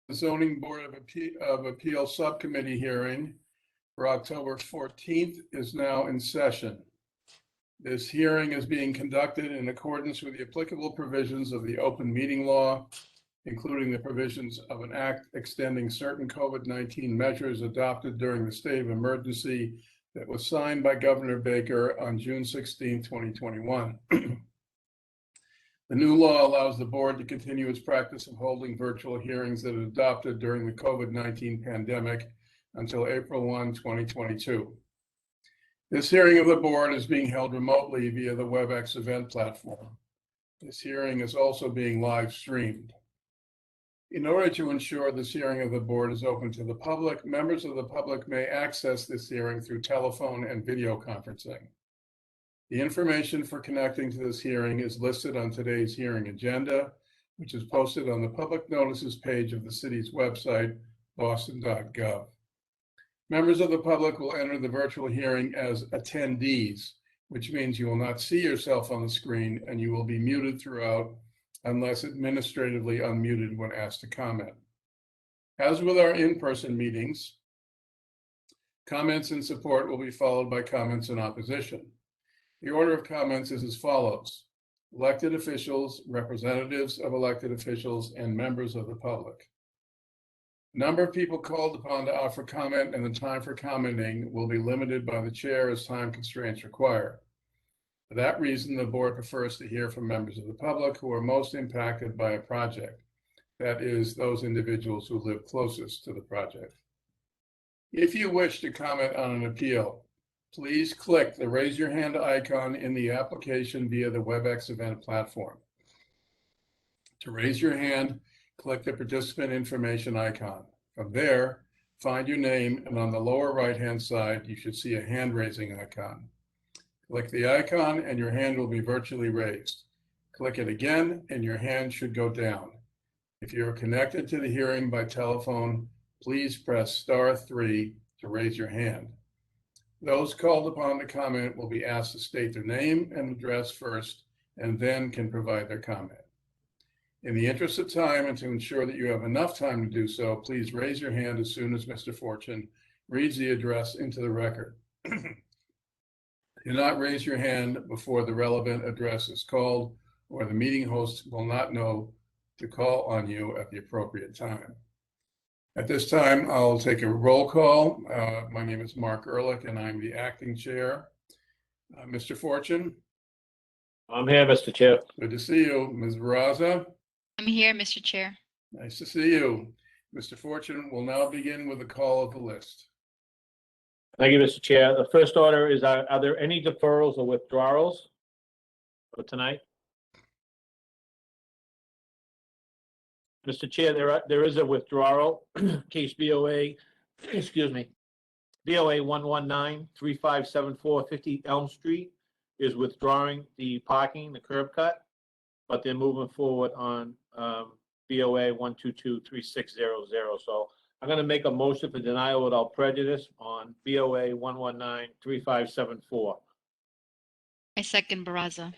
The Zoning Board of Appeal Subcommittee hearing for October 14th is now in session. This hearing is being conducted in accordance with the applicable provisions of the open meeting law, including the provisions of an act extending certain COVID-19 measures adopted during the state of emergency that was signed by Governor Baker on June 16, 2021. The new law allows the board to continue its practice of holding virtual hearings that it adopted during the COVID-19 pandemic until April 1, 2022. This hearing of the board is being held remotely via the WebEx event platform. This hearing is also being live streamed. In order to ensure this hearing of the board is open to the public, members of the public may access this hearing through telephone and video conferencing. The information for connecting to this hearing is listed on today's hearing agenda, which is posted on the public notices page of the city's website, boston.gov. Members of the public will enter the virtual hearing as attendees, which means you will not see yourself on the screen and you will be muted throughout unless administratively unmuted when asked to comment. As with our in-person meetings, comments in support will be followed by comments in opposition. The order of comments is as follows: elected officials, representatives of elected officials, and members of the public. The number of people called upon to offer comment and the time for commenting will be limited by the chair as time constraints require. For that reason, the board prefers to hear from members of the public who are most impacted by a project. That is, those individuals who live closest to the project. If you wish to comment on an appeal, please click the raise your hand icon in the application via the WebEx event platform. To raise your hand, click the participant information icon. From there, find your name, and on the lower right-hand side, you should see a hand raising icon. Click the icon and your hand will be virtually raised. Click it again and your hand should go down. If you are connected to the hearing by telephone, please press *3 to raise your hand. Those called upon to comment will be asked to state their name and address first, and then can provide their comment. In the interest of time and to ensure that you have enough time to do so, please raise your hand as soon as Mr. Fortune reads the address into the record. Do not raise your hand before the relevant address is called, or the meeting host will not know to call on you at the appropriate time. At this time, I'll take a roll call. My name is Mark Ehrlich, and I'm the acting chair. Mr. Fortune? I'm here, Mr. Chair. Good to see you. Ms. Barraza? I'm here, Mr. Chair. Nice to see you. Mr. Fortune will now begin with the call of the list. Thank you, Mr. Chair. The first order is, are there any deferrals or withdrawals for tonight? Mr. Chair, there is a withdrawal. Case BOA, excuse me, BOA 119-3574 50 Elm Street is withdrawing the parking, the curb cut, but they're moving forward on BOA 122-3600. So I'm going to make a motion for denial without prejudice on BOA 119-3574. I second Barraza.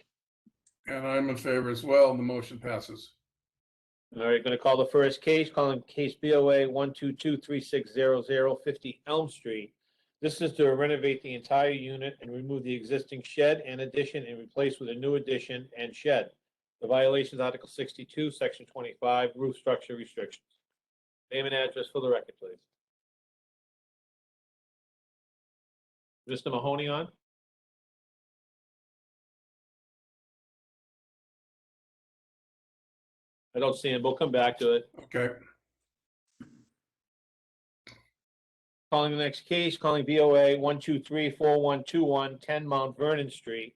And I'm in favor as well, and the motion passes. All right, going to call the first case, calling case BOA 122-3600 50 Elm Street. This is to renovate the entire unit and remove the existing shed and addition and replace with a new addition and shed. The violation is Article 62, Section 25, roof structure restrictions. Name and address for the record, please. Mr. Mahoney on? I don't see him. We'll come back to it. Okay. Calling the next case, calling BOA 123-4121 10 Mount Vernon Street.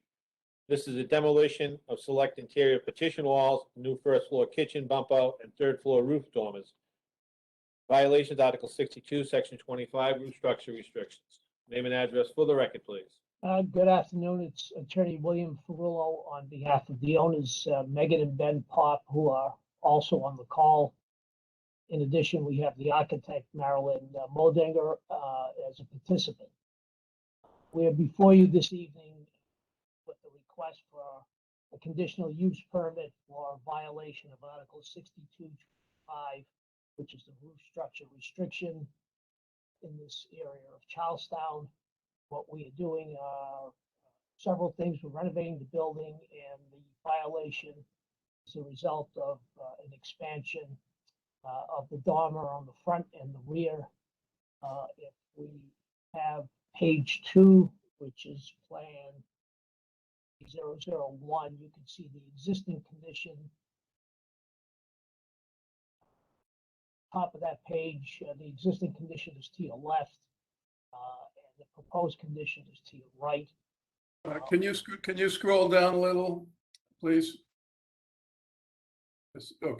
This is a demolition of select interior partition walls, new first floor kitchen bump out, and third floor roof dormers. Violations Article 62, Section 25, roof structure restrictions. Name and address for the record, please. Good afternoon. It's Attorney William Ferrillo on behalf of the owners, Megan and Ben Pop, who are also on the call. In addition, we have the architect, Marilyn Moldinger, as a participant. We are before you this evening with the request for a conditional use permit for violation of Article 62.5 which is the roof structure restriction in this area of Charlestown. What we are doing are several things. We're renovating the building, and the violation is a result of an expansion of the dormer on the front and the rear. If we have page 2, which is plan 001, you can see the existing condition. Top of that page, the existing condition is to your left, and the proposed condition is to your right. Can you scroll down a little, please? So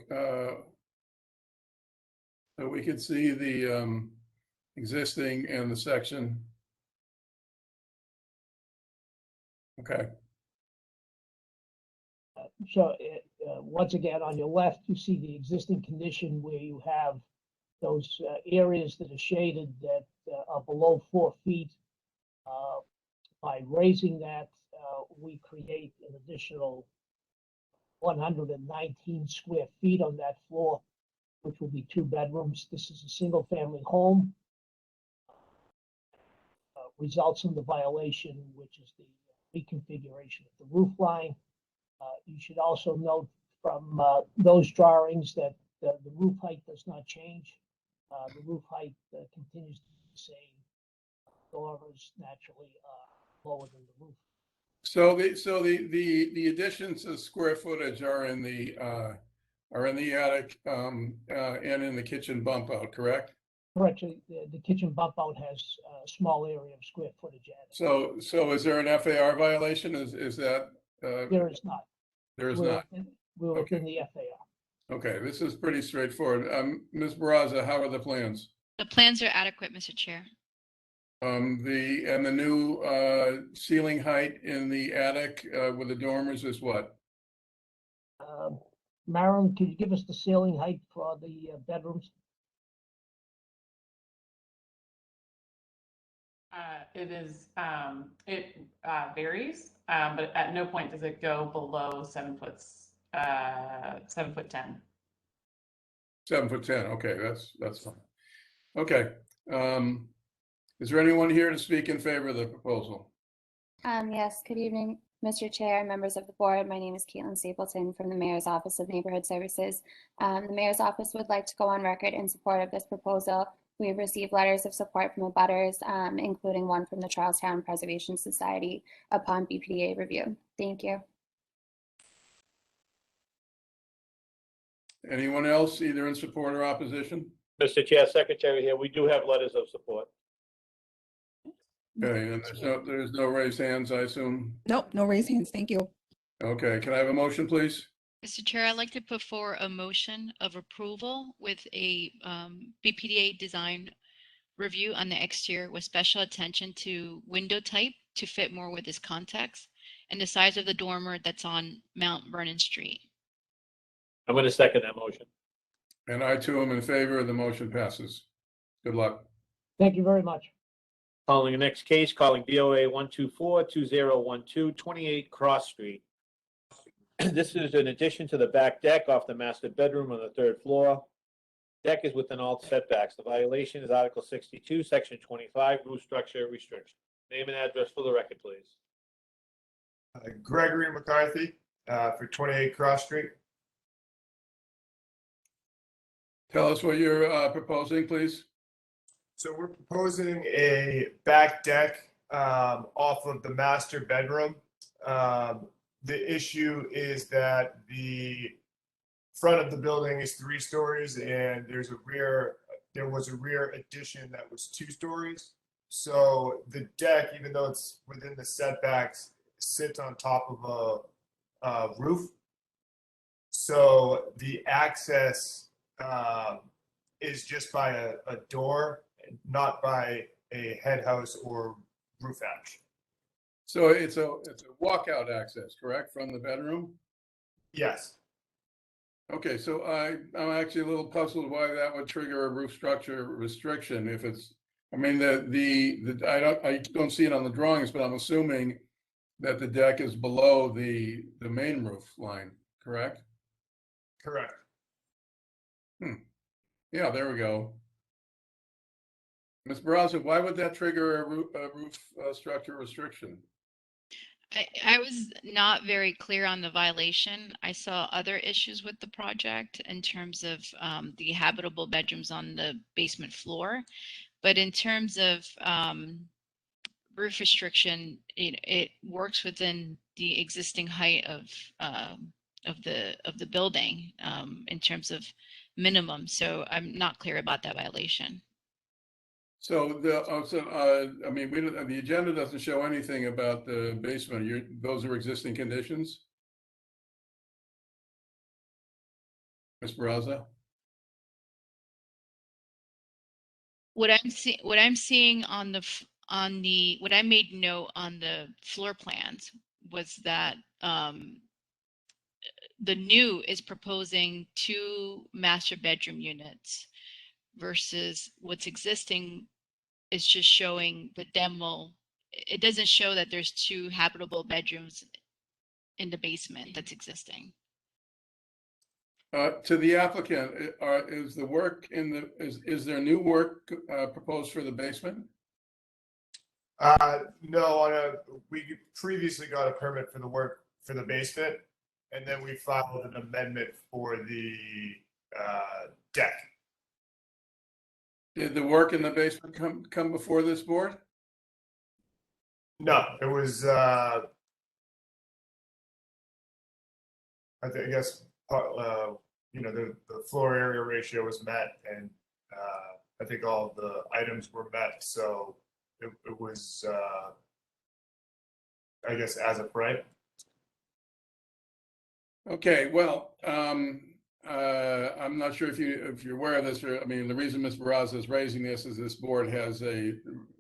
we can see the existing and the section. Okay. So once again, on your left, you see the existing condition where you have those areas that are shaded that are below 4 feet. By raising that, we create an additional 119 square feet on that floor, which will be 2 bedrooms. This is a single-family home. Results in the violation, which is the reconfiguration of the roof line. You should also note from those drawings that the roof height does not change. The roof height continues to be the same. Dormers naturally lower than the roof. So the additions to square footage are in the attic and in the kitchen bump out, correct? Correct. The kitchen bump out has a small area of square footage added. So is there an FAR violation? Is that? There is not. There is not. We're within the FAR. Okay, this is pretty straightforward. Ms. Barraza, how are the plans? The plans are adequate, Mr. Chair. The new ceiling height in the attic with the dormers is what? Marilyn, could you give us the ceiling height for the bedrooms? It varies, but at no point does it go below 7 foot, 7'10". 7'10". Okay, that's fine. Okay. Is there anyone here to speak in favor of the proposal? Yes, good evening, Mr. Chair, members of the board. My name is Caitlin Stapleton from the Mayor's Office of Neighborhood Services. The Mayor's Office would like to go on record in support of this proposal. We have received letters of support from abutters, including one from the Charlestown Preservation Society upon BPDA review. Thank you. Anyone else, either in support or opposition? Mr. Chair, Secretary here, we do have letters of support. Okay, and there's no raised hands, I assume? Nope, no raised hands. Thank you. Okay, can I have a motion, please? Mr. Chair, I'd like to put forward a motion of approval with a BPDA design review on the exterior with special attention to window type to fit more with this context and the size of the dormer that's on Mount Vernon Street. I'm going to second that motion. And I too am in favor. The motion passes. Good luck. Thank you very much. Calling the next case, calling BOA 124-2012, 28 Cross Street. This is an addition to the back deck off the master bedroom on the 3rd floor. Deck is within all setbacks. The violation is Article 62, Section 25, roof structure restriction. Name and address for the record, please. Gregory McCarthy for 28 Cross Street. Tell us what you're proposing, please. So we're proposing a back deck off of the master bedroom. The issue is that the front of the building is 3 stories and there was a rear addition that was 2 stories. So the deck, even though it's within the setbacks, sits on top of a roof. So the access is just by a door, not by a head house or roof hatch. So it's a walkout access, correct, from the bedroom? Yes. Okay, so I'm actually a little puzzled why that would trigger a roof structure restriction if it's, I mean, I don't see it on the drawings, but I'm assuming that the deck is below the main roof line, correct? Correct. Yeah, there we go. Ms. Barraza, why would that trigger a roof structure restriction? I was not very clear on the violation. I saw other issues with the project in terms of the habitable bedrooms on the basement floor. But in terms of roof restriction, it works within the existing height of the building in terms of minimum. So I'm not clear about that violation. So I mean, the agenda doesn't show anything about the basement. Those are existing conditions? Ms. Barraza? What I'm seeing on the what I made note on the floor plans was that the new is proposing 2 master bedroom units versus what's existing is just showing the demo. It doesn't show that there's 2 habitable bedrooms in the basement that's existing. To the applicant, is the work is there new work proposed for the basement? No, we previously got a permit for the work for the basement, and then we filed an amendment for the deck. Did the work in the basement come before this board? No, it was, I guess, the floor area ratio was met, and I think all the items were met, so it was, I guess, as of right. Okay, well, I'm not sure if you're aware of this, or I mean, the reason Ms. Barraza is raising this is this board has a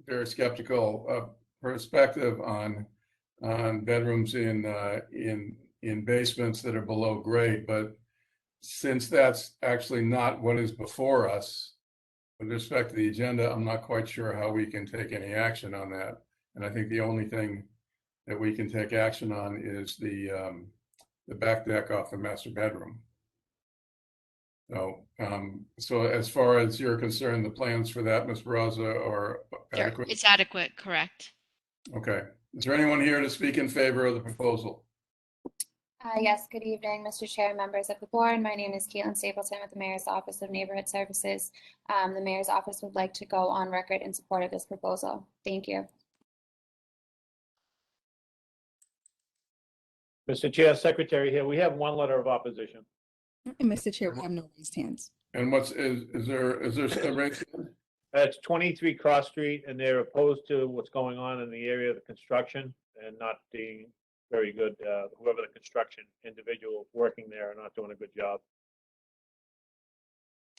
very skeptical perspective on bedrooms in basements that are below grade. But since that's actually not what is before us with respect to the agenda, I'm not quite sure how we can take any action on that. And I think the only thing that we can take action on is the back deck off the master bedroom. So as far as you're concerned, the plans for that, Ms. Barraza, are adequate? It's adequate, correct? Okay. Is there anyone here to speak in favor of the proposal? Yes, good evening, Mr. Chair, members of the board. My name is Caitlin Stapleton with the Mayor's Office of Neighborhood Services. The Mayor's Office would like to go on record in support of this proposal. Thank you. Mr. Chair, Secretary here, we have 1 letter of opposition. And Mr. Chair, we have no raised hands. And is there a raise? It's 23 Cross Street, and they're opposed to what's going on in the area of the construction and not being very good. Whoever the construction individual working there are not doing a good job.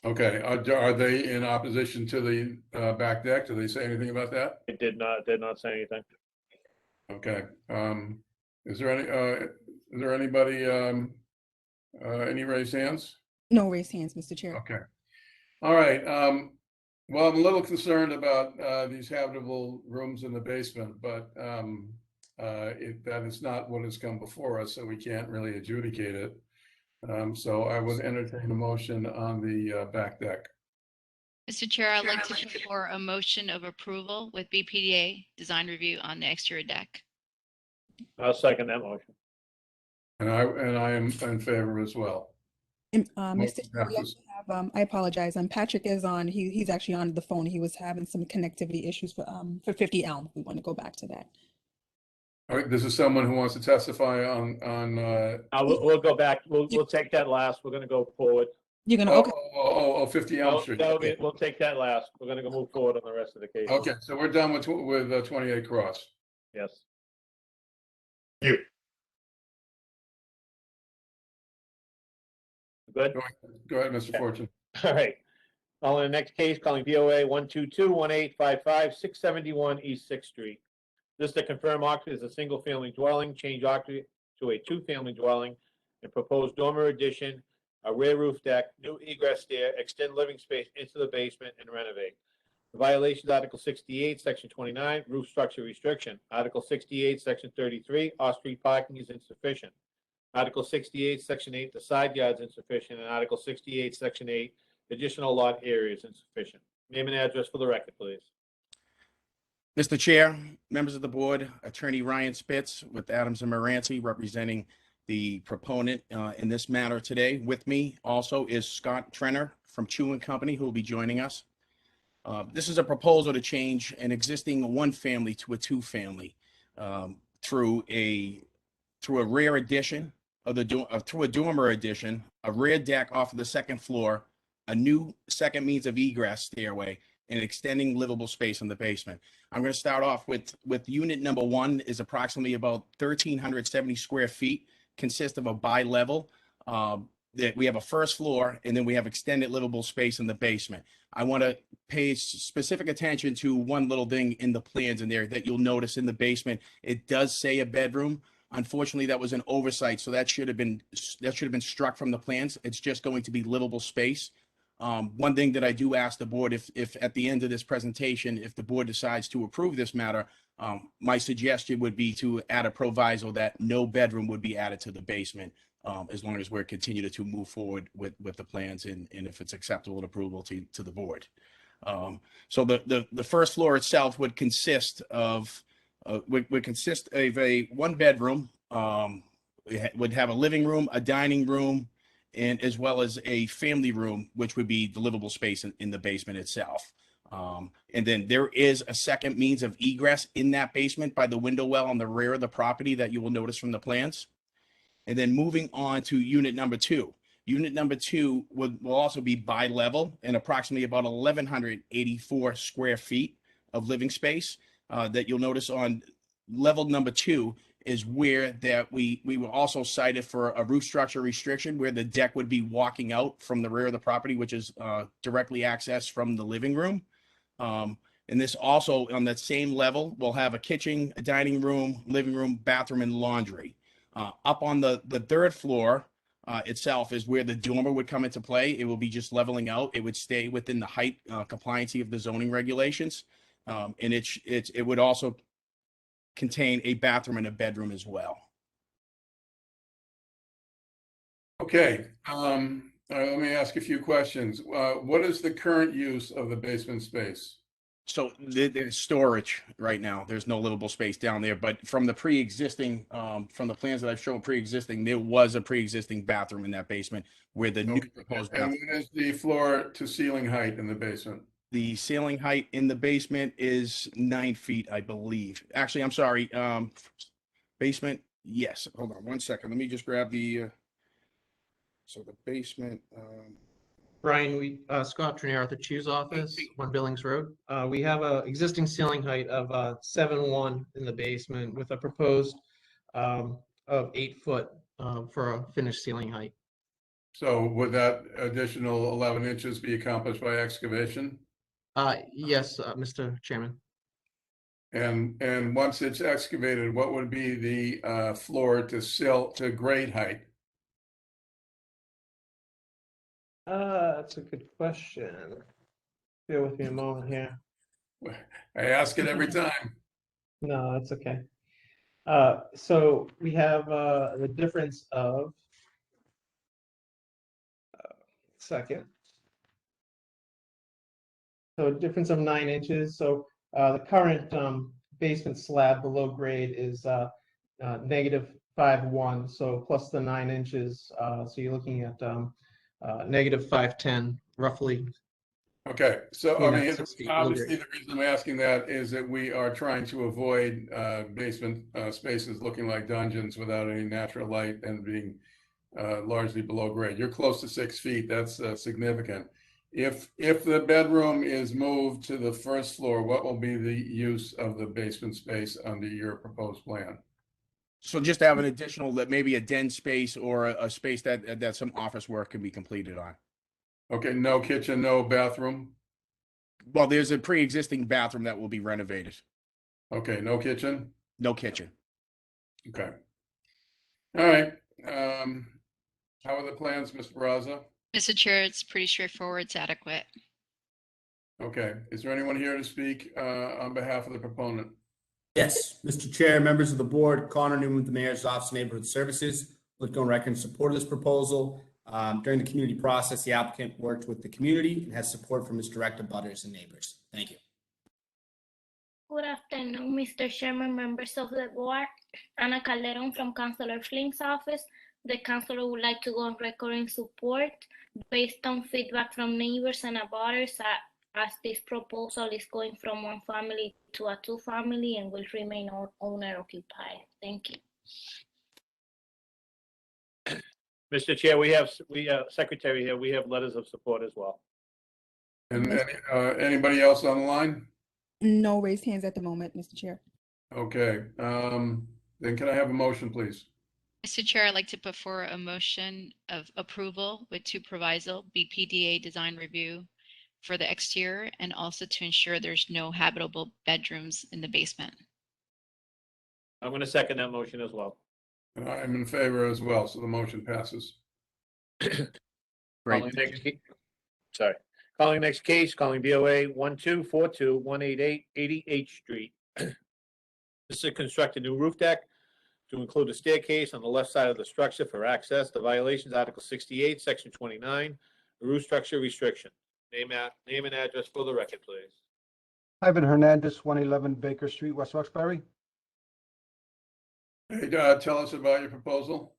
Okay, are they in opposition to the back deck? Do they say anything about that? It did not say anything. Okay. Is there anybody any raised hands? No raised hands, Mr. Chair. Okay. All right. Well, I'm a little concerned about these habitable rooms in the basement, but that is not what has come before us, so we can't really adjudicate it. So I would entertain a motion on the back deck. Mr. Chair, I'd like to put for a motion of approval with BPDA design review on the exterior deck. I'll second that motion. And I am in favor as well. And Mr. Chair, we actually have, I apologize. Patrick is on. He's actually on the phone. He was having some connectivity issues for 50 Elm. We want to go back to that. All right, this is someone who wants to testify on. We'll go back. We'll take that last. We're going to go forward. You're gonna Oh, 50 Elm Street. We'll take that last. We're going to go move forward on the rest of the case. Okay, so we're done with 28 Cross. Yes. You. Good. Go ahead, Mr. Fortune. All right. Calling the next case, calling BOA 122-1855, 671 East 6th Street. This to confirm occupancy is a single-family dwelling, change occupancy to a 2-family dwelling, and proposed dormer addition, a rear roof deck, new egress stair, extend living space into the basement, and renovate. The violation is Article 68, Section 29, roof structure restriction. Article 68, Section 33, off-street parking is insufficient. Article 68, Section 8, the side yard is insufficient, and Article 68, Section 8, Additional lot area is insufficient. Name and address for the record, please. Mr. Chair, members of the board, Attorney Ryan Spitz with Adams and Moranci representing the proponent in this matter today. With me also is Scott Trenner from Chu & Company, who will be joining us. This is a proposal to change an existing one-family to a two-family through a rear addition of through a dormer addition, a rear deck off of the second floor, a new second means of egress stairway, and extending livable space in the basement. I'm going to start off with unit number 1 is approximately about 1,370 square feet, consists of a bi-level. That we have a first floor, and then we have extended livable space in the basement. I want to pay specific attention to one little thing in the plans in there that you'll notice in the basement. It does say a bedroom. Unfortunately, that was an oversight, so that should have been struck from the plans. It's just going to be livable space. One thing that I do ask the board, if at the end of this presentation, if the board decides to approve this matter, my suggestion would be to add a proviso that no bedroom would be added to the basement, as long as we're continuing to move forward with the plans and if it's acceptable and approval to the board. So the first floor itself would consist of a one bedroom. It would have a living room, a dining room, and as well as a family room, which would be the livable space in the basement itself. And then there is a second means of egress in that basement by the window well on the rear of the property that you will notice from the plans. And then moving on to unit number 2. Unit number 2 will also be bi-level and approximately about 1,184 square feet of living space. That you'll notice on level number 2 is where that we were also cited for a roof structure restriction, where the deck would be walking out from the rear of the property, which is directly accessed from the living room. And this also on that same level will have a kitchen, a dining room, living room, bathroom, and laundry. Up on the third floor itself is where the dormer would come into play. It will be just leveling out. It would stay within the height compliancy of the zoning regulations. And it would also contain a bathroom and a bedroom as well. Okay, let me ask a few questions. What is the current use of the basement space? So there's storage right now. There's no livable space down there, but from the pre-existing, from the plans that I've shown pre-existing, there was a pre-existing bathroom in that basement where the new proposed And bathroom. what is the floor to ceiling height in the basement? The ceiling height in the basement is 9 feet, I believe. Actually, I'm sorry. Basement. Yes. Hold on 1 second. Let me just grab the, so the basement, Brian, Scott Trenier at the Chu's office, 1 Billings Road. We have a existing ceiling height of 7.1 in the basement with a proposed of 8 foot for a finished ceiling height. So would that additional 11 inches be accomplished by excavation? Yes, Mr. Chairman. And once it's excavated, what would be the floor to grade height? That's a good question. Bear with me a moment here. I ask it every time. No, that's okay. So we have the difference of second. So a difference of 9 inches. So the current basement slab below grade is negative 5.1. So plus the 9 inches. So you're looking at negative 5.10 roughly. Okay, so I Yeah, mean, 6 feet below obviously grade. the reason I'm asking that is that we are trying to avoid basement spaces looking like dungeons without any natural light and being largely below grade. You're close to 6 feet. That's significant. If the bedroom is moved to the first floor, what will be the use of the basement space under your proposed plan? so just to have an additional, maybe a den space or a space that some office work can be completed on. Okay, no kitchen, no bathroom. Well, there's a pre-existing bathroom that will be renovated. Okay, no kitchen. No kitchen. Okay. All right. How are the plans, Mr. Barraza? Mr. Chair, it's pretty straightforward. It's adequate. Okay. Is there anyone here to speak on behalf of the proponent? Yes, Mr. Chair, members of the board, Connor Newman with the Mayor's Office of Neighborhood Services. Look on record in support of this proposal. During the community process, the applicant worked with the community and has support from its direct abutters and neighbors. Thank you. Good afternoon, Mr. Chairman, members of the board. Ana Calderon from Councilor Flink's office. The councilor would like to go on record in support based on feedback from neighbors and abutters as this proposal is going from one family to a two-family and will remain owner occupied. Thank you. Mr. Chair, we have Secretary here, we have letters of support as well. And anybody else on the line? No raised hands at the moment, Mr. Chair. Okay, then can I have a motion, please? Mr. Chair, I'd like to put forward a motion of approval with two proviso, BPDA design review for the exterior and also to ensure there's no habitable bedrooms in the basement. I'm going to second that motion as well. And I'm in favor as well, so the motion passes. Great. Calling next case, calling BOA 1242-188 88H Street. This is to construct a new roof deck to include a staircase on the left side of the structure for access. The violations, Article 68, Section 29, the roof structure restriction. Name and address for the record, please. Ivan Hernandez, 111 Baker Street, West Roxbury. Hey, tell us about your proposal.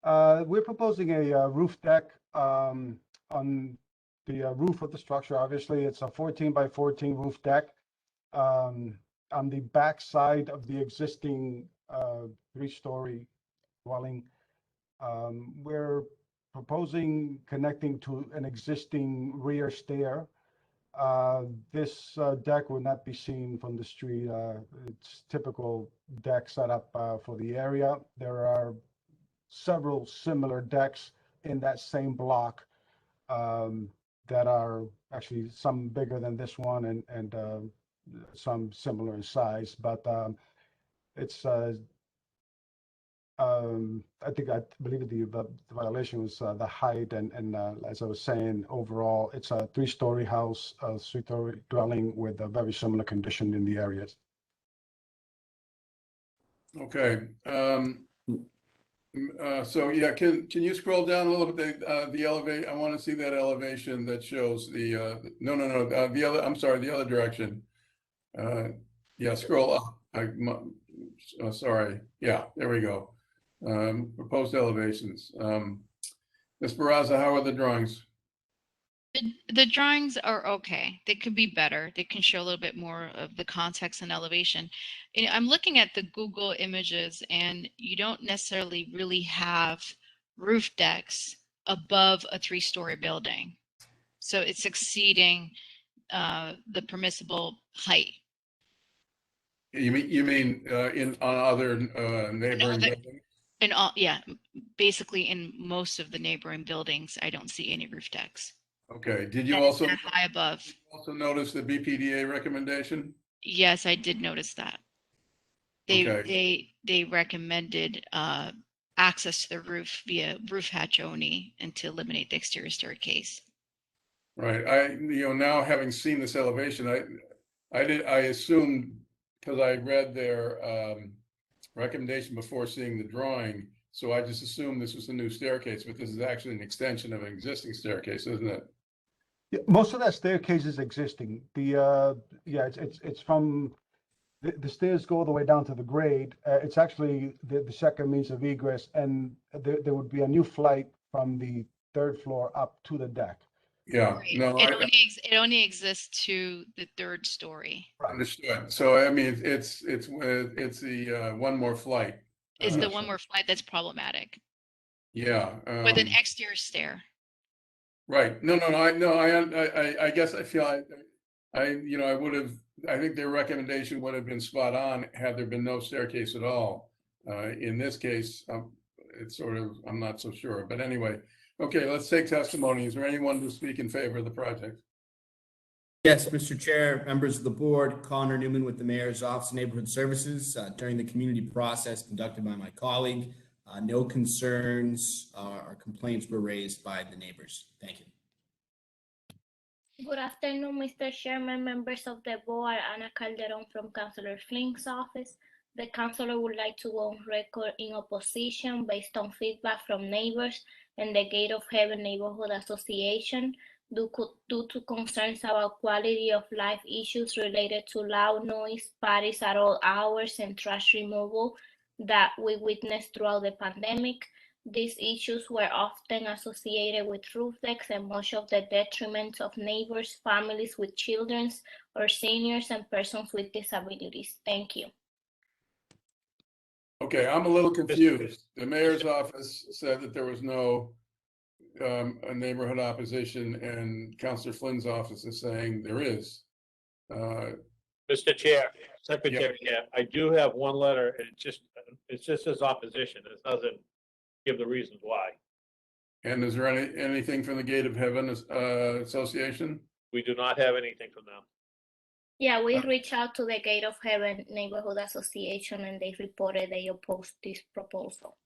We're proposing a roof deck on the roof of the structure. Obviously, it's a 14 by 14 roof deck on the back side of the existing three-story dwelling. We're proposing connecting to an existing rear stair. This deck will not be seen from the street. It's typical deck setup for the area. There are several similar decks in that same block that are actually some bigger than this one and some similar in size, but it's I believe the violation was the height and as I was saying, overall, it's a three-story house, a three-story dwelling with a very similar condition in the areas. Okay. So yeah, can you scroll down a little bit, the elevate, I want to see that elevation that shows the, the other, I'm sorry, the other direction. Yeah, scroll up. Sorry. Yeah, there we go. Proposed elevations. Ms. Barraza, how are the drawings? The drawings are okay. They could be better. They can show a little bit more of the context and elevation. And I'm looking at the Google images and you don't necessarily really have roof decks above a three-story building. So it's exceeding the permissible height. You mean on other neighboring buildings? In all, yeah, basically in most of the neighboring buildings, I don't see any roof decks. Okay, did you also high above? Also notice the BPDA recommendation? Yes, I did notice that. They recommended access to the roof via roof hatch only and to eliminate the exterior staircase. Right. Now having seen this elevation, I assumed, because I read their recommendation before seeing the drawing, so I just assumed this was a new staircase, but this is actually an extension of an existing staircase, isn't it? Yeah, most of that staircase is existing. It's from the stairs go all the way down to the grade. It's actually the second means of egress, and there would be a new flight from the third floor up to the deck. Yeah, no, it only exists to the third story. Understood. So I mean, it's the one more flight. It's the one more flight that's problematic. Yeah. With an exterior stair. Right. No. I guess I feel I would have. I think their recommendation would have been spot on had there been no staircase at all. In this case, it's sort of, I'm not so sure. But anyway, okay, let's take testimony. Is there anyone to speak in favor of the project? Yes, Mr. Chair, members of the board, Connor Newman with the Mayor's Office of Neighborhood Services. During the community process conducted by my colleague, no concerns or complaints were raised by the neighbors. Thank you. Good afternoon, Mr. Chairman, members of the board. Ana Calderon from Councilor Flink's office. The councilor would like to go on record in opposition based on feedback from neighbors and the Gate of Heaven Neighborhood Association due to concerns about quality of life issues related to loud noise, parties at all hours, and trash removal that we witnessed throughout the pandemic. These issues were often associated with roof decks and much of the detriment of neighbors, families with children, or seniors and persons with disabilities. Thank you. Okay, I'm a little confused. The mayor's office said that there was no a neighborhood opposition, and Councilor Flynn's office is saying there is. Mr. Chair, Secretary, yeah, I do have one letter, and it just says opposition. It doesn't give the reasons why. And is there anything from the Gate of Heaven Association? We do not have anything from them. Yeah, we reached out to the Gate of Heaven Neighborhood Association and they reported they opposed this proposal.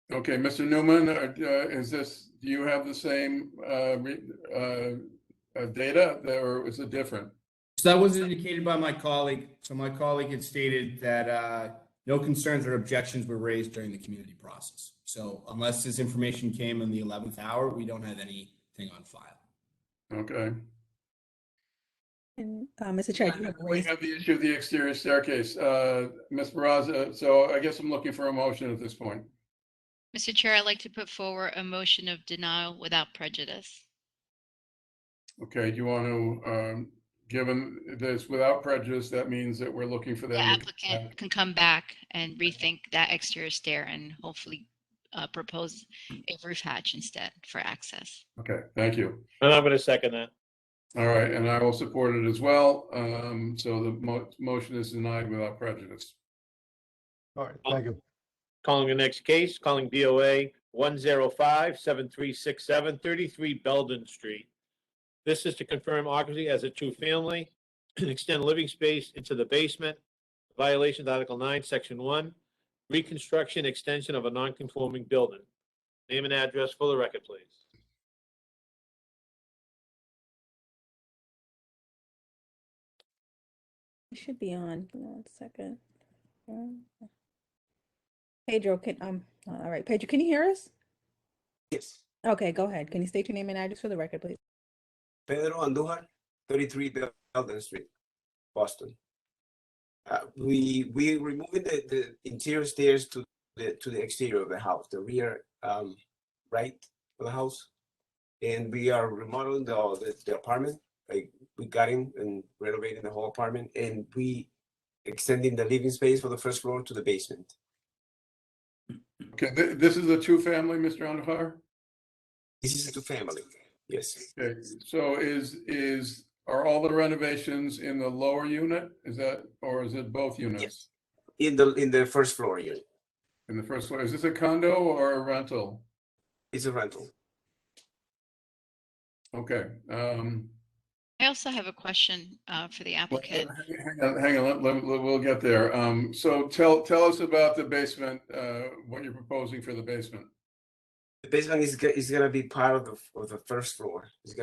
Okay, Mr. Newman, do you have the same data, or is it different? So that was indicated by my colleague. So my colleague had stated that no concerns or objections were raised during the community process. So unless this information came in the 11th hour, we don't have anything on file. Okay. And Mr. Chair, do you have a We raise? have the issue of the exterior staircase. Ms. Barraza, so I guess I'm looking for a motion at this point. Mr. Chair, I'd like to put forward a motion of denial without prejudice. Okay, do you want to, given this without prejudice, that means that we're looking for The them to come applicant back. can come back and rethink that exterior stair and hopefully propose a roof hatch instead for access. Okay, thank you. And I'm going to second that. All right, and I will support it as well. So the motion is denied without prejudice. All right, thank you. Calling the next case, calling BOA 105-7367, 33 Belden Street. This is to confirm occupancy as a two-family and extend living space into the basement. Violation of Article 9, Section 1, reconstruction, extension of a non-conforming building. Name and address for the record, please. It should be on. Give me 1 second. Pedro, all right, Pedro, can you hear us? Yes, Okay, go ahead. Can you state your name and address for the record, please? Pedro Andujar, 33 Belden Street, Boston. We removing the interior stairs to the exterior of the house, the rear right of the house, and we are remodeling the apartment. Like we got in and renovating the whole apartment, and we extending the living space for the first floor to the basement. Okay, this is a two-family, Mr. Andujar? This is a two-family. Yes. Okay, so are all the renovations in the lower unit? Or is it both units? Yes. In the first floor unit. In the first floor, is this a condo or a rental? It's a rental. Okay. I also have a question for the applicant. Hang on, we'll get there. So tell us about the basement, what you're proposing for the basement. The basement is gonna be part of the first floor. It's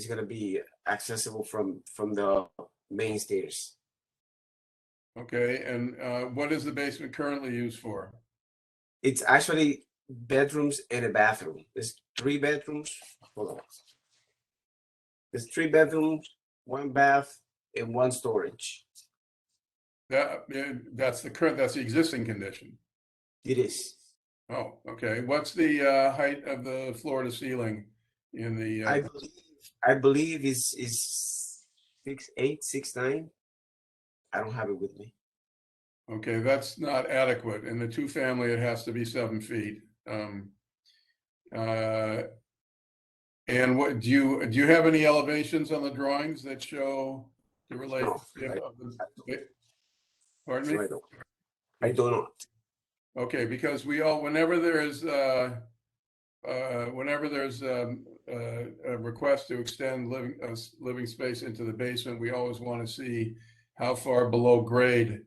gonna be accessible from the main stairs. Okay, and what is the basement currently used for? It's actually bedrooms and a bathroom. There's 3 bedrooms. Hold on. There's 3 bedrooms, 1 bath, and 1 storage. That's the existing condition. It is. Oh, okay. What's the height of the floor to ceiling in the? I believe is 6'8", 6'9". I don't have it with me. Okay, that's not adequate. In the two-family, it has to be 7 feet. And what do you have any elevations on the drawings that show the relationship of the? Pardon me? I do not. Okay, because whenever there's a request to extend living space into the basement, we always want to see how far below grade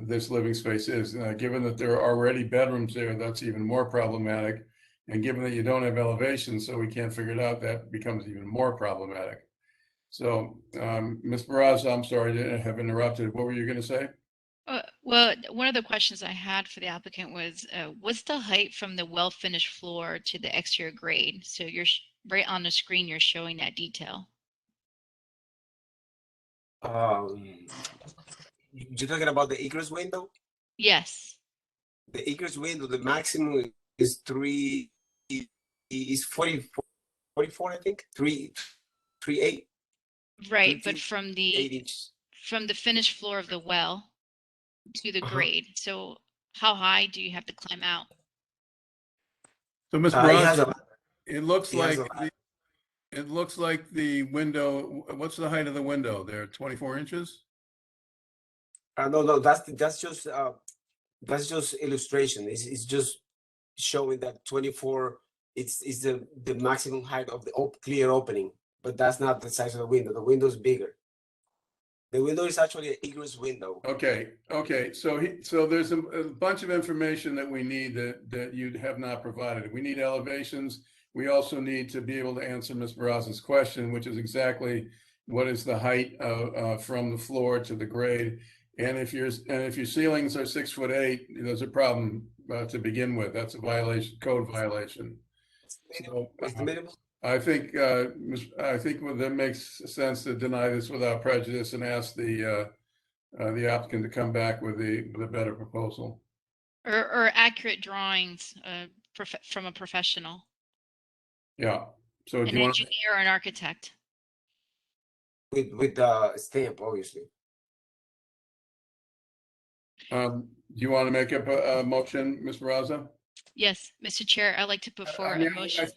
this living space is. Given that there are already bedrooms there, that's even more problematic. And given that you don't have elevation, so we can't figure it out, that becomes even more problematic. So, Ms. Barraza, I'm sorry to have interrupted. What were you going to say? Well, one of the questions I had for the applicant was, what's the height from the well-finished floor to the exterior grade? So you're right on the screen, you're showing that detail. You're talking about the egress window? Yes. The egress window, the maximum is 44, I think, 3.8. Right, 3 but feet, from 8 the inches. finished floor of the well to the Uh-huh. grade. So how high do you have to climb out? So, Ms. It has Baraza, a, it looks it has like, a, it looks like the window, what's the height of the window there? 24 inches? no, that's just illustration. It's just showing that 24, it's the maximum height of the clear opening, but that's not the size of the window. The window is bigger. The window is actually an egress window. Okay, so there's a bunch of information that we need that you have not provided. We need elevations. We also need to be able to answer Ms. Baraza's question, which is exactly what is the height from the floor to the grade. And if your ceilings are 6'8", there's a problem to begin with. That's a violation, code violation. So, What's the minimum? I think that makes sense to deny this without prejudice and ask the applicant to come back with a better proposal. Or accurate drawings from a professional, Yeah. So do an you want engineer or an architect. With the stamp, obviously. do you want to make up a motion, Ms. Baraza? Yes, Mr. Chair, I'd like to put forward a motion.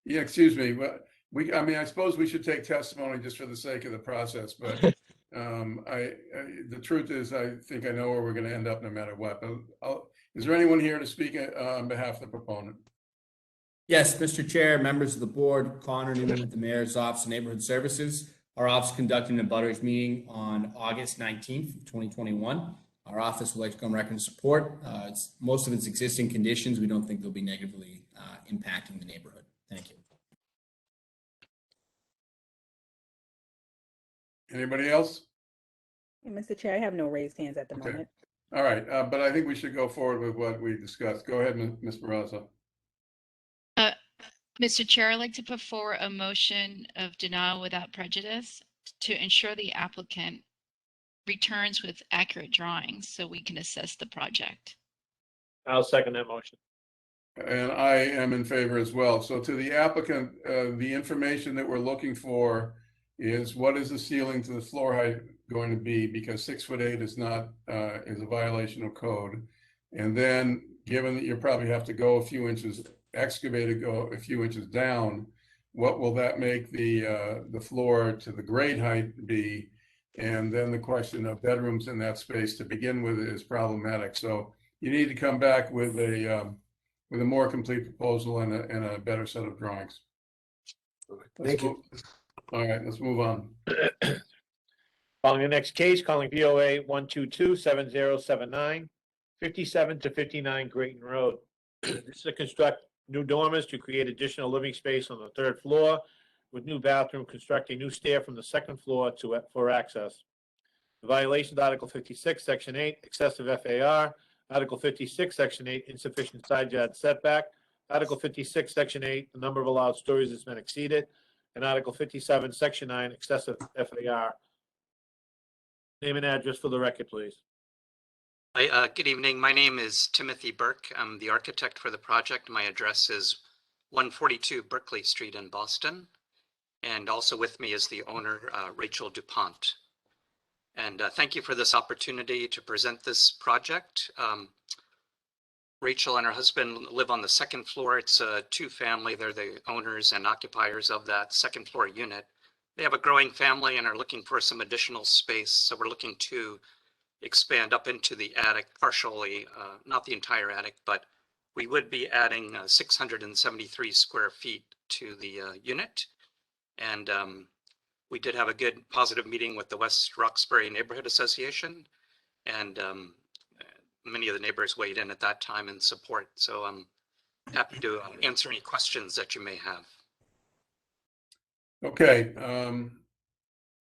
Yeah, excuse me, but I suppose we should take testimony just for the sake of the process, but the truth is, I think I know where we're going to end up no matter what. But is there anyone here to speak on behalf of the proponent? Yes, Mr. Chair, members of the board, Connor Newman with the Mayor's Office of Neighborhood Services. Our office conducted a butters meeting on August 19th, 2021. Our office would like to come record and support. Most of its existing conditions, we don't think they'll be negatively impacting the neighborhood. Thank you. Anybody else? Mr. Chair, I have no raised hands at the Okay. moment. All right, but I think we should go forward with what we discussed. Go ahead, Ms. Baraza. Mr. Chair, I'd like to put forward a motion of denial without prejudice to ensure the applicant returns with accurate drawings so we can assess the project. I'll second that motion. And I am in favor as well. So to the applicant, the information that we're looking for is what is the ceiling to the floor height going to be, because 6'8" is not is a violation of code. And then, given that you probably have to go a few inches, excavated go a few inches down, what will that make the floor to the grade height be? And then the question of bedrooms in that space to begin with is problematic. So you need to come back with a more complete proposal and a better set of drawings. Thank you. All right, let's move on. Calling the next case, calling BOA 122-7079, 57 to 59 Grayton Road. This is to construct new dormers to create additional living space on the third floor with new bathroom, constructing new stair from the second floor for access. The violation, Article 56, Section 8, excessive FAR. Article 56, Section 8, insufficient side yard setback. Article 56, Section 8, the number of allowed stories has been exceeded. And Article 57, Section 9, excessive FAR. Name and address for the record, please. Hi, good evening. My name is Timothy Burke. I'm the architect for the project. My address is 142 Berkeley Street in Boston. And also with me is the owner, Rachel DuPont. And thank you for this opportunity to present this project. Rachel and her husband live on the second floor. It's a two-family. They're the owners and occupiers of that second floor unit. They have a growing family and are looking for some additional space. So we're looking to expand up into the attic partially, not the entire attic, but we would be adding 673 square feet to the unit. And we did have a good positive meeting with the West Roxbury Neighborhood Association, and many of the neighbors weighed in at that time in support. So I'm happy to answer any questions that you may have. Okay,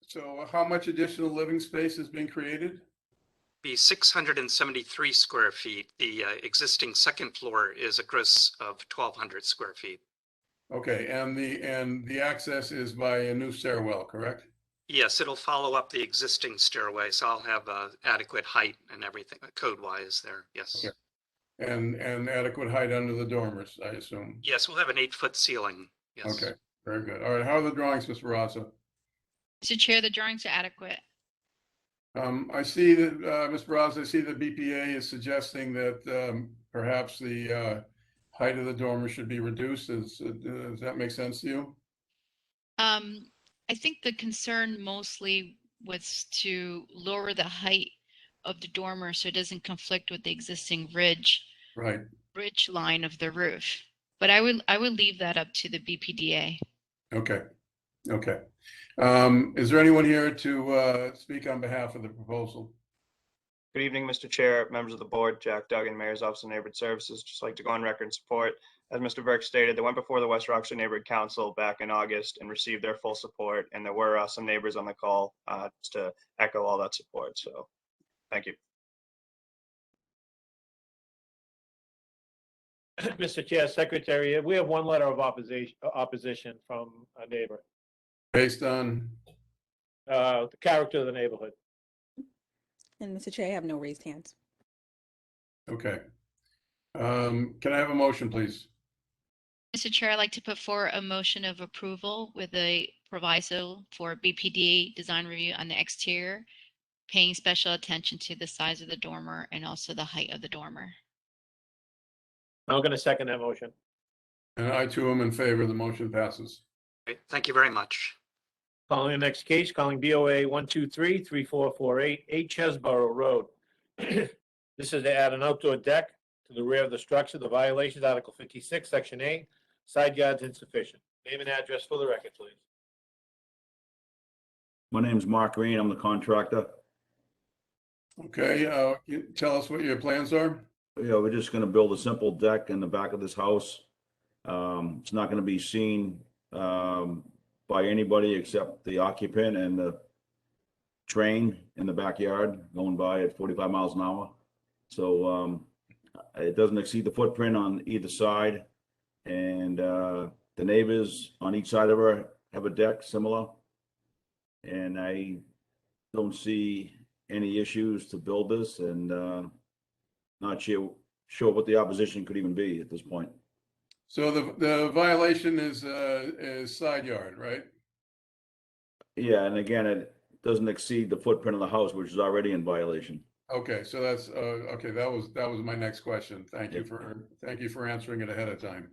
so how much additional living space has been created? be 673 square feet. The existing second floor is a gross of 1,200 square feet. Okay, and the access is by a new stairwell, correct? Yes, it'll follow up the existing stairway, so I'll have adequate height and everything code-wise there. Yes. Okay. And adequate height under the dormers, I assume. Yes, we'll have an 8-foot ceiling. Yes. Okay, very good. All right, how are the drawings, Mr. Barraza? Mr. Chair, the drawings are adequate. I see that, Mr. Barraza, I see the BPA is suggesting that perhaps the height of the dormer should be reduced. Does that make sense to you? I think the concern mostly was to lower the height of the dormer so it doesn't conflict with the existing ridge line of the roof. But I would leave that up to the BPDA. Okay. Okay. Is there anyone here to speak on behalf of the proposal? Good evening, Mr. Chair, members of the board, Jack Duggan, Mayor's Office of Neighborhood Services. Just like to go on record in support. As Mr. Burke stated, they went before the West Roxbury Neighborhood Council back in August and received their full support. And there were some neighbors on the call just to echo all that support. So thank you. Mr. Chair, Secretary, we have one letter of opposition from a neighbor. Based on? The character of the neighborhood. And Mr. Chair, I have no raised hands. Okay. Can I have a motion, please? Mr. Chair, I'd like to put forward a motion of approval with a proviso for BPDA design review on the exterior, paying special attention to the size of the dormer and also the height of the dormer. I'm going to second that motion. And I too am in favor. The motion passes. Great. Thank you very much. Calling the next case, calling BOA 123-3448, 8 Chesborough Road. This is to add an outdoor deck to the rear of the structure. The violations, Article 56, Section A, side yards insufficient. Name and address for the record, please. My name's Mark Green. I'm the contractor. Okay, tell us what your plans are. Yeah, we're just going to build a simple deck in the back of this house. It's not going to be seen by anybody except the occupant and the train in the backyard going by at 45 miles an hour. So it doesn't exceed the footprint on either side. And the neighbors on each side of her have a deck similar. And I don't see any issues to build this, and not sure what the opposition could even be at this point. So the violation is side yard, right? Yeah, and again, it doesn't exceed the footprint of the house, which is already in violation. Okay, so that's okay. That was my next question. Thank you for answering it ahead of time.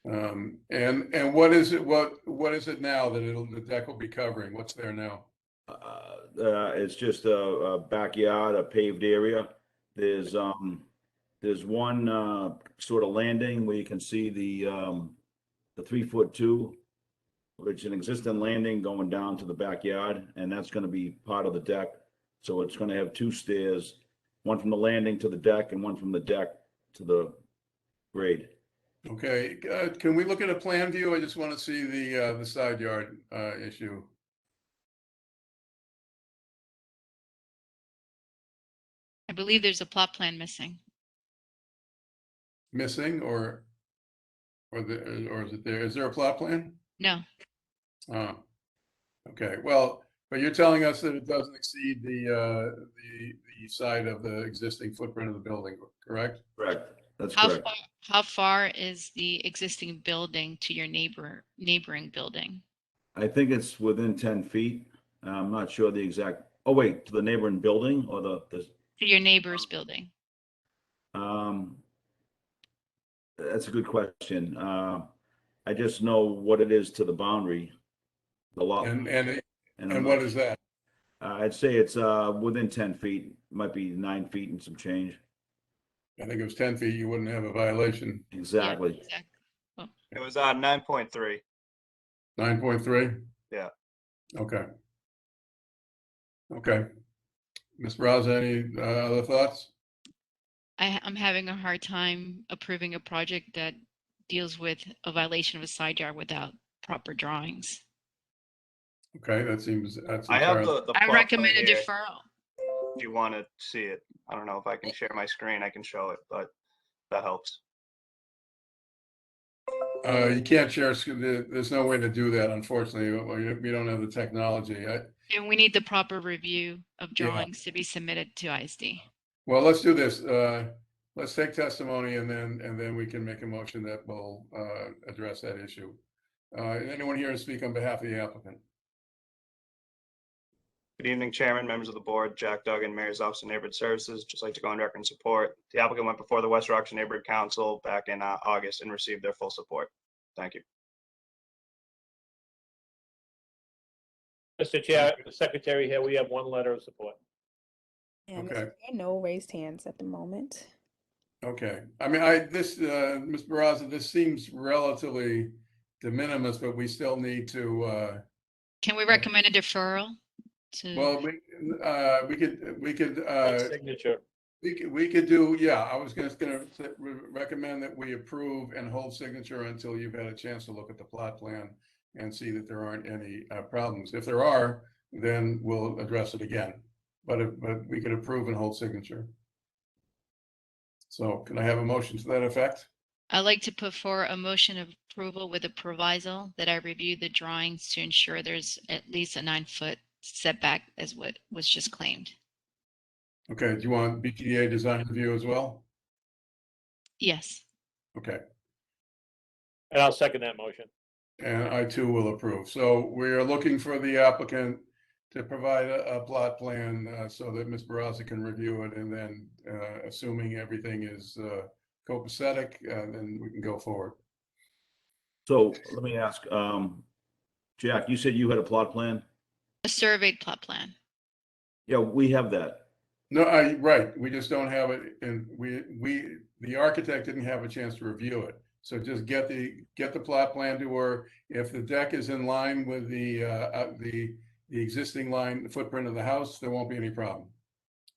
And what is it? What is it now that the deck will be covering? What's there now? It's just a backyard, a paved area. There's one sort of landing where you can see the 3'2", which is an existing landing going down to the backyard, and that's going to be part of the deck. So it's going to have 2 stairs, one from the landing to the deck and one from the deck to the grade. Okay, can we look at a plan view? I just want to see the side yard issue. I believe there's a plot plan missing. Missing or is it there? Is there a plot plan? No. Oh, okay. Well, but you're telling us that it doesn't exceed the side of the existing footprint of the building, correct? Correct. That's correct. How far is the existing building to your neighboring building? I think it's within 10 feet. I'm not sure the exact. Oh wait, to the neighboring building or the To your neighbor's building. That's a good question. I just know what it is to the boundary, the lot. And what is that? I'd say it's within 10 feet. Might be 9 feet and some change. I think it was 10 feet. You wouldn't have a violation. Exactly. Yeah, exactly. Oh. It was 9.3. 9.3. Yeah. Okay. Okay. Ms. Braza, any other thoughts? I'm having a hard time approving a project that deals with a violation of a side yard without proper drawings. Okay, that's I have the I plot recommend plan a here. deferral. if you want to see it. I don't know if I can share my screen, I can show it, but that helps. You can't share, there's no way to do that, unfortunately. We don't have the technology. And we need the proper review of Yeah. drawings to be submitted to ISD. Well, let's do this. Let's take testimony and then we can make a motion that will address that issue. Anyone here to speak on behalf of the applicant? Good evening, Chairman, members of the board, Jack Duggan, Mayor's Office of Neighborhood Services. Just like to go on record and support. The applicant went before the West Roxbury Neighborhood Council back in August and received their full support. Thank you. Mr. Chair, the secretary here, we have one letter of support. Yeah, Okay. Mr. Chair, no raised hands at the moment. Okay. I mean, Ms. Barraza, this seems relatively de minimis, but we still need to, Can we recommend a deferral to? well, we could, Signature. we could do, yeah, I was gonna recommend that we approve and hold signature until you've had a chance to look at the plot plan and see that there aren't any problems. If there are, then we'll address it again. But we could approve and hold signature. So can I have a motion to that effect? I'd like to put forward a motion of approval with a proviso that I review the drawings to ensure there's at least a 9-foot setback as what was just claimed. Okay, do you want BPDA design review as well? Yes. Okay, And I'll second that motion. and I too will approve. So we are looking for the applicant to provide a plot plan so that Ms. Barraza can review it, and then assuming everything is copacetic, then we can go forward. So let me ask, Jack, you said you had a plot plan? A surveyed plot plan. Yeah, we have that. No, right, we just don't have it, and the architect didn't have a chance to review it. So just get the plot plan to her. If the deck is in line with the existing line, footprint of the house, there won't be any problem.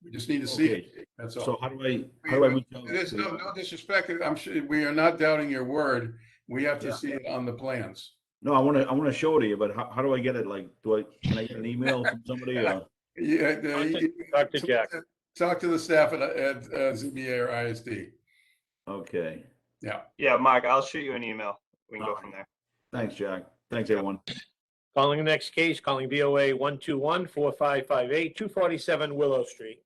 We just need to see it, that's all. So how do I reach out? There's no disrespect, I'm sure, we are not doubting your word. We have to Yeah. see it on the plans. No, I want to show it to you, but how do I get it? Like, can I get an email from somebody? Or? Yeah, Talk to Jack. Talk to the staff at ZBA or ISD. Okay. Yeah. Yeah, Mike, I'll shoot you an email. We can go from there. Thanks, Jack. Thanks, everyone. Calling the next case, calling BOA 121-4558, 247 Willow Street.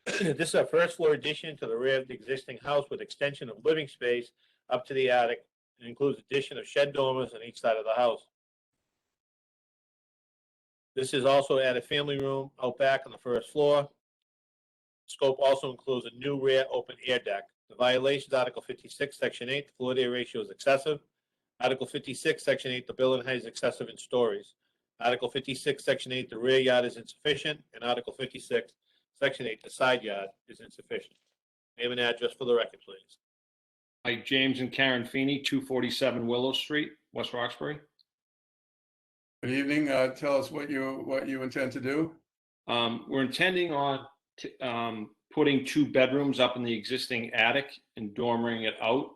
This is a first floor addition to the rear of the existing house with extension of living space up to the attic. It includes addition of shed dormers on each side of the house. This is also add a family room out back on the first floor. Scope also includes a new rear open air deck. The violations, Article 56, Section 8, the floor area ratio is excessive. Article 56, Section 8, the building height is excessive in stories. Article 56, Section 8, the rear yard is insufficient. And Article 56, Section 8, the side yard is insufficient. Name and address for the record, please. Hi, James and Karen Feeney, 247 Willow Street, West Roxbury. Good evening. Tell us what you intend to do. We're intending on putting 2 bedrooms up in the existing attic and dormering it out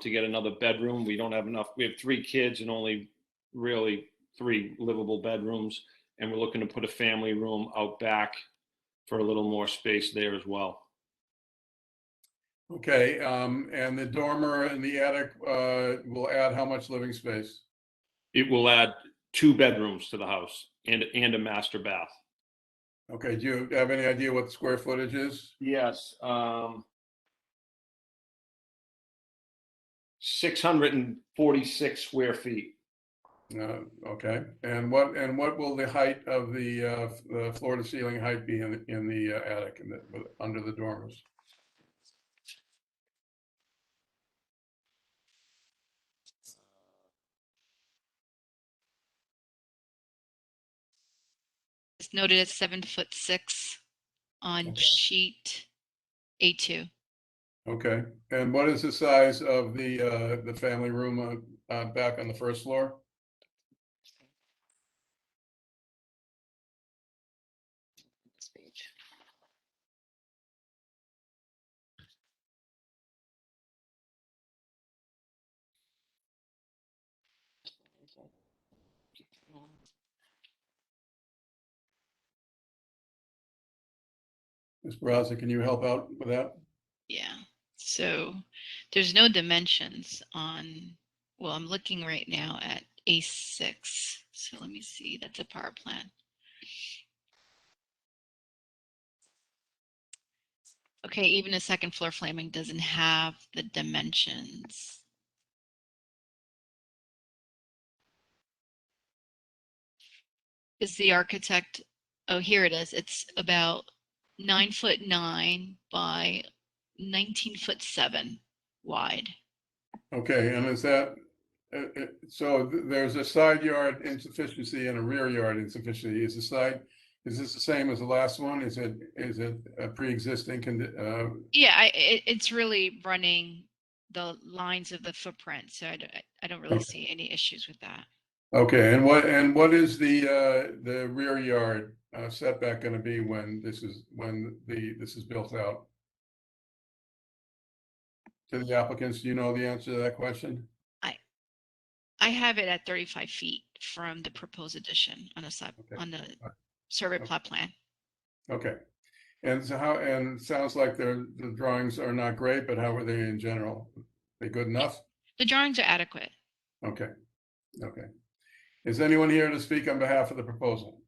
to get another bedroom. We don't have enough. We have 3 kids and only really 3 livable bedrooms. And we're looking to put a family room out back for a little more space there as well. Okay, and the dormer in the attic will add how much living space? It will add 2 bedrooms to the house and a master bath. Okay, do you have any idea what the square footage is? Yes. 646 square feet. Okay, and what will the height of the floor to ceiling height be in the attic under the dormers? It's noted as 7'6" on sheet A2. Okay, and what is the size of the family room back on the first floor? This page. Ms. Barraza, can you help out with that? Yeah, so there's no dimensions on, well, I'm looking right now at A6. So let me see, that's a power plan. Okay, even a second floor flaming doesn't have the dimensions. Is the architect, oh, here it is. It's about 9'9" by 19'7" wide. Okay, and is that, so there's a side yard insufficiency and a rear yard insufficiency. Is this the same as the last one? Is it a pre-existing Yeah, it's really running the lines of the footprint, so I don't really Okay. see any issues with that. Okay, and what is the rear yard setback going to be when this is built out? To the applicants, do you know the answer to that question? I have it at 35 feet from the proposed addition on the side, on the survey plot plan. Okay, and so and it sounds like the drawings are not great, but how are they in general? They good enough? The drawings are adequate. Okay, okay. Is anyone here to speak on behalf of the proposal?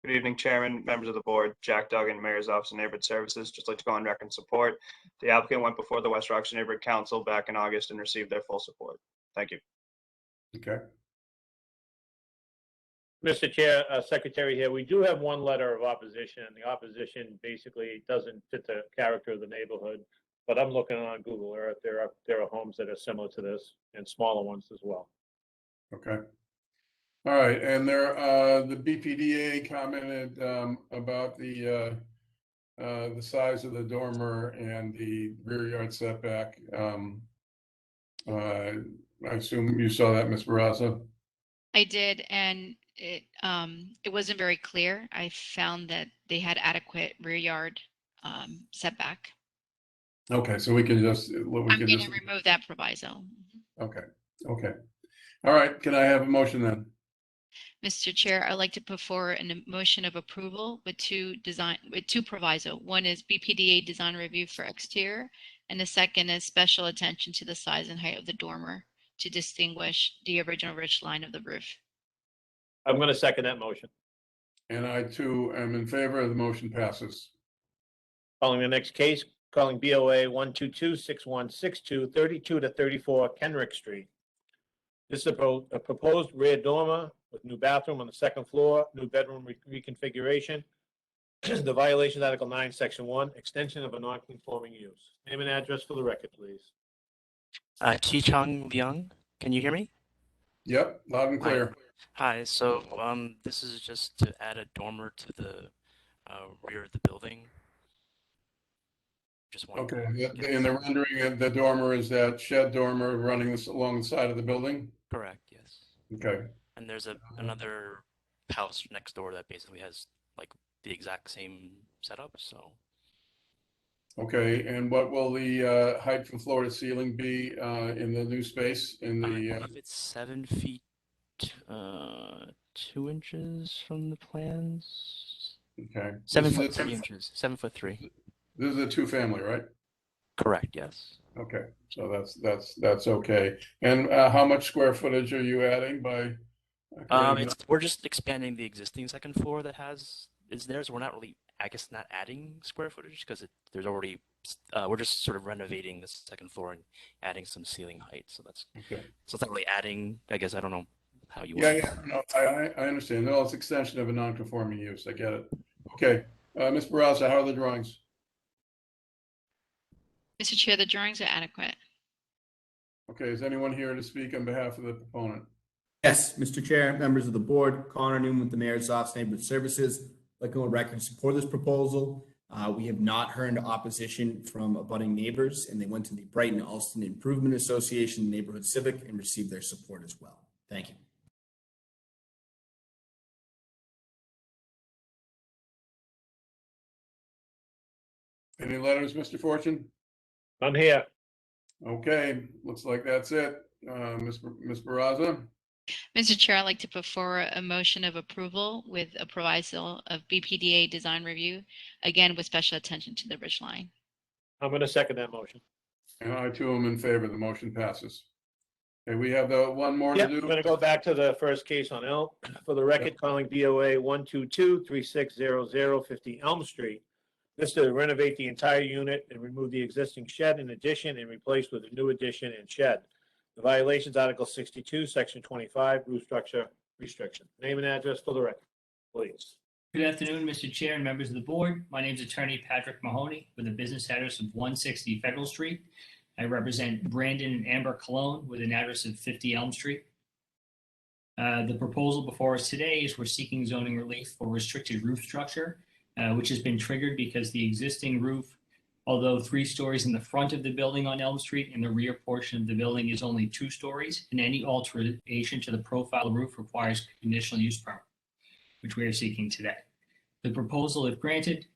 Good evening, Chairman, members of the board, Jack Duggan, Mayor's Office of Neighborhood Services. Just like to go on record and support. The applicant went before the West Roxbury Neighborhood Council back in August and received their full support. Thank you. Okay. Mr. Chair, Secretary here, we do have one letter of opposition, and the opposition basically doesn't fit the character of the neighborhood. But I'm looking on Google Earth, there are homes that are similar to this and smaller ones as well. Okay. All right, and the BPDA commented about the size of the dormer and the rear yard setback. I assume you saw that, Ms. Barraza? I did, and it wasn't very clear. I found that they had adequate rear yard setback. Okay, so we can just I'm going to remove that proviso. Okay, okay. All right, can I have a motion then? Mr. Chair, I'd like to put forward a motion of approval with two proviso. One is BPDA design review for exterior, and the second is special attention to the size and height of the dormer to distinguish the original ridge line of the roof. I'm going to second that motion. And I too am in favor. The motion passes. Calling the next case, calling BOA 122-6162, 32 to 34 Kenrick Street. This is a proposed rear dormer with new bathroom on the second floor, new bedroom reconfiguration. The violation of Article 9, Section 1, extension of a non-conforming use. Name and address for the record, please. Chi-Chung Liang, can you hear me? Yep, loud and clear. Hi, so this is just to add a dormer to the rear of the building. Just Okay, in the rendering, the dormer is that shed dormer running along the side of the building? Correct, yes. Okay. And there's another house next door that basically has like the exact same setup, so. Okay, and what will the height from floor to ceiling be in the new space in the? I believe it's 7 feet 2 inches from the plans. Okay. 7 foot 3 inches. 7'3". This is a two-family, right? Correct, yes. Okay, so that's okay. And how much square footage are you adding by? We're just expanding the existing second floor that is there, so we're not really, I guess, not adding square footage because there's already. We're just sort of renovating the second floor and adding some ceiling height, so that's okay. So it's not really adding. I guess I don't know how you. Yeah, no, I understand. No, it's extension of a non-conforming use. I get it. Okay, Ms. Barraza, how are the drawings? Mr. Chair, the drawings are adequate. Okay, is anyone here to speak on behalf of the proponent? Yes, Mr. Chair, members of the board, Connor Newman with the Mayor's Office of Neighborhood Services. I'd like to go on record and support this proposal. We have not heard opposition from abutting neighbors, and they went to the Brighton Alston Improvement Association Neighborhood Civic and received their support as well. Thank you. Any letters, Mr. Fortune? I'm here. Okay, looks like that's it. Ms. Barraza? Mr. Chair, I'd like to put forward a motion of approval with a proviso of BPDA design review, again with special attention to the ridge line. I'm going to second that motion. And I too am in favor. The motion passes. Okay, we have the one more to Yep, do. I'm going to go back to the first case on Elm. For the record, calling BOA 122-3600 50 Elm Street. This is to renovate the entire unit and remove the existing shed and addition and replace with a new addition and shed. The violations, Article 62, Section 25, roof structure restriction. Name and address for the record, please. Good afternoon, Mr. Chair and members of the board. My name is Attorney Patrick Mahoney with a business address of 160 Federal Street. I represent Brandon and Amber Cologne with an address of 50 Elm Street. The proposal before us today is we're seeking zoning relief for restricted roof structure, which has been triggered because the existing roof, although 3 stories in the front of the building on Elm Street and the rear portion of the building is only 2 stories, and any alteration to the profile of the roof requires conditional use permit, which we are seeking today. The proposal, if granted,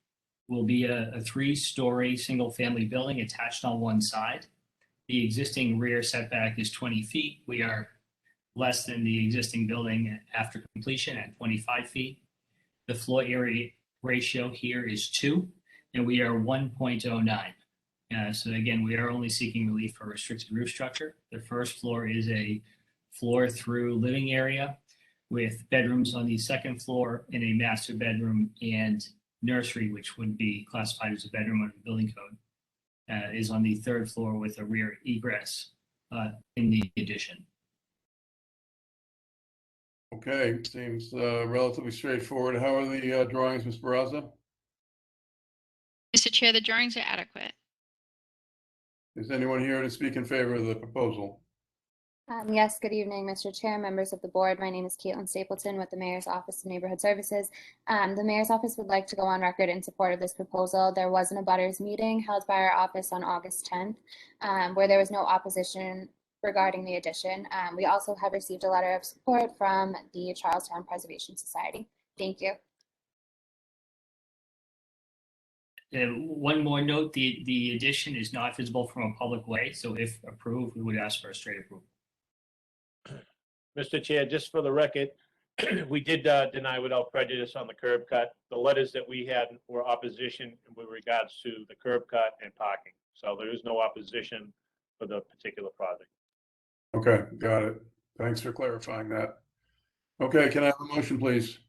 will be a 3-story single-family building attached on one side. The existing rear setback is 20 feet. We are less than the existing building after completion at 25 feet. The floor area ratio here is 2, and we are 1.09. So again, we are only seeking relief for restricted roof structure. The first floor is a floor-through living area with bedrooms on the second floor and a master bedroom and nursery, which would be classified as a bedroom under the building code, is on the 3rd floor with a rear egress in the addition. Okay, seems relatively straightforward. How are the drawings, Ms. Barraza? Mr. Chair, the drawings are adequate. Is anyone here to speak in favor of the proposal? Yes, good evening, Mr. Chair, members of the board. My name is Caitlin Stapleton with the Mayor's Office of Neighborhood Services. The Mayor's Office would like to go on record in support of this proposal. There was an abutters meeting held by our office on August 10th, where there was no opposition regarding the addition. We also have received a letter of support from the Charlestown Preservation Society. Thank you. One more note, the addition is not visible from a public way, so if approved, we would ask for a straight approval. Mr. Chair, just for the record, we did deny without prejudice on the curb cut. The letters that we had were opposition with regards to the curb cut and parking. So there is no opposition for the particular project. Okay, got it. Thanks for clarifying that. Okay, can I have a motion, please?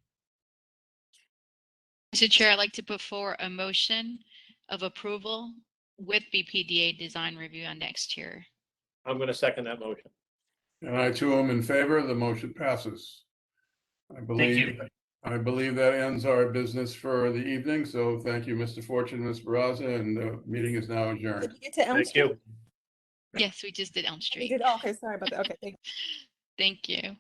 Mr. Chair, I'd like to put forward a motion of approval with BPDA design review on the exterior. I'm going to second that motion. And I too am in favor. The motion passes. I believe that ends our business for the evening. So thank you, Mr. Fortune, Ms. Barraza, and the meeting is now adjourned. Did you get to Elm Thank Street? you. Yes, we just did Elm Street. We did. Oh, okay, sorry about that. Okay, thank you. Thank you.